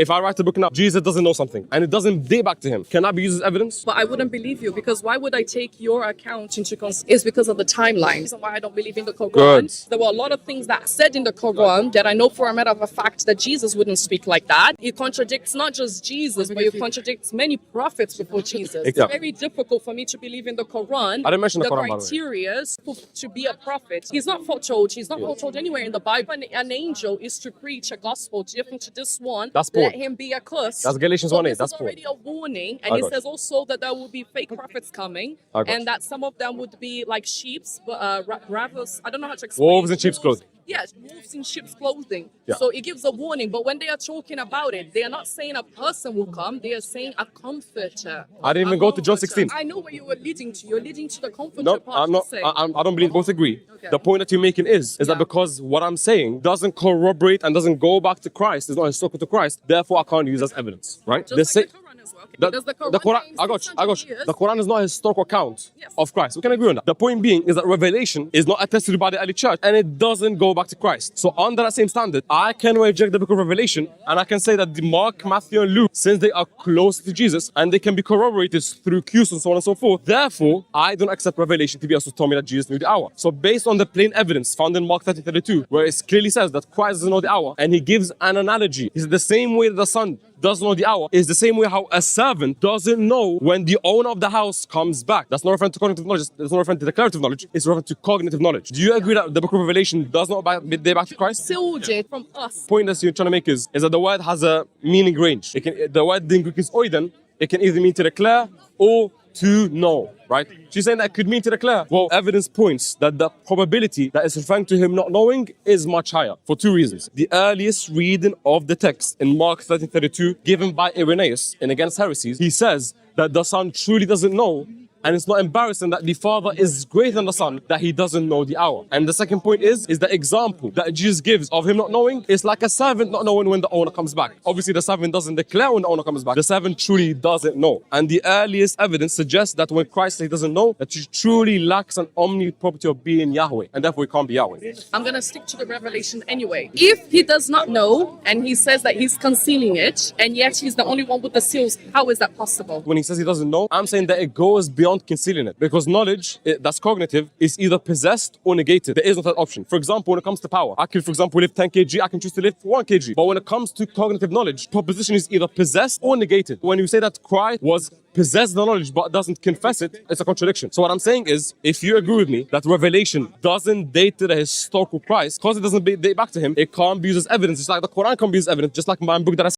if I write a book now, Jesus doesn't know something, and it doesn't date back to him, can that be used as evidence? But I wouldn't believe you, because why would I take your account into consideration? It's because of the timeline. The reason why I don't believe in the Quran. Good. There were a lot of things that said in the Quran that I know for a matter of a fact that Jesus wouldn't speak like that. It contradicts not just Jesus, but it contradicts many prophets before Jesus. It's very difficult for me to believe in the Quran. I didn't mention the Quran, by the way. criteria to be a prophet. He's not foretold. He's not foretold anywhere in the Bible. An angel is to preach a gospel different to this one. That's Paul. Let him be accursed. That's Galatians 1:8. That's Paul. Already a warning, and I it got says also that there will be fake prophets coming, and that some of them would be like sheep's, but rather, I don't know how to explain. Wolves in sheep's clothing. Yes, wolves in sheep's clothing. Yeah. So it gives a warning. But when they are talking about it, they are not saying a person will come. They are saying a comforter. I didn't even go to John 16. I know where you were leading to. You're leading to the comforter No, part. I'm not. I don't believe both agree. Okay. The point that you're making is that because what I'm saying doesn't corroborate and doesn't go back to Christ, it's not historical to Christ, therefore I can't use as evidence, right? Just like the Quran as well. Okay. Does the Quran I got you. years? The Quran is not a historical account of Christ. We can agree on that. The point being is that revelation is not attested by the early church, and it doesn't go back to Christ. So under that same standard, I can reject the book of Revelation, and I can say that the Mark, Matthew, and Luke, since they are close to Jesus and they can be corroborated through cues and so on and so forth, therefore I don't accept Revelation to be also told me that Jesus knew the hour. So based on the plain evidence found in Mark 30:32, where it clearly says that Christ doesn't know the hour, and he gives an analogy. He said the same way that the son doesn't know the hour is the same way how a servant doesn't know when the owner of the house comes back. That's not referring to cognitive knowledge. It's not referring to declarative knowledge. It's referring to cognitive knowledge. Do you agree that the book of Revelation does not date back to Christ? Sealed it from us. The point that you're trying to make is that the word has a meaning range. The word in Greek is oiden. It can either mean to declare or to know, right? She's saying that it could mean to declare. Well, evidence points that the probability that it's referring to him not knowing is much higher for two reasons. The earliest reading of the text in Mark 13:32, given by Irenaeus in Against Heresies, he says that the son truly doesn't know, and it's not embarrassing that the father is greater than the son, that he doesn't know the hour. And the second point is the example that Jesus gives of him not knowing is like a servant not knowing when the owner comes back. Obviously, the servant doesn't declare when the owner comes back. The servant truly doesn't know. And the earliest evidence suggests that when Christ says he doesn't know, that he truly lacks an omni property of being Yahweh, and therefore he can't be Yahweh. I'm going to stick to the revelation anyway. If he does not know, and he says that he's concealing it, and yet he's the only one with the seals, how is that possible? When he says he doesn't know, I'm saying that it goes beyond concealing it, because knowledge that's cognitive is either possessed or negated. There is no third option. For example, when it comes to power, I can, for example, lift 10 kg, I can choose to lift 1 kg. But when it comes to cognitive knowledge, proposition is either possessed or negated. When you say that Christ was possessed the knowledge but doesn't confess it, it's a contradiction. So what I'm saying is, if you agree with me that revelation doesn't date to the historical Christ, because it doesn't date back to him, it can't be used as evidence. Just like the Quran can't be used as evidence, just like my book that I